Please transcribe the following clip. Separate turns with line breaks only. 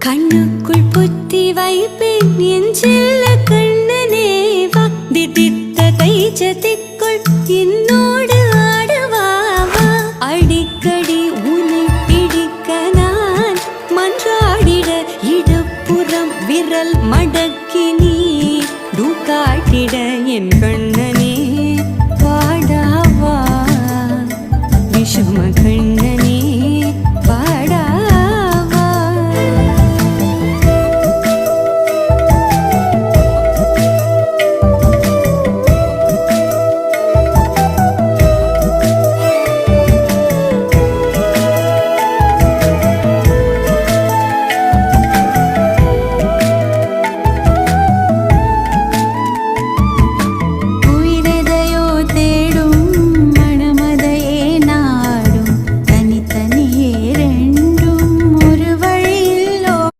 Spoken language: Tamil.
கண்ணுக்குள் புத்தி வைப்பேன் என் செல்ல கண்ணனே வா திதித்த கைச்சத்திக்குள் என்னோடு ஆடவாவா அடிக்கடி உன்னை பிடிக்க நான் மன்றாடிட இடப்புறம் விரல் மடக்கி நீ காட்டிட என் கண்ண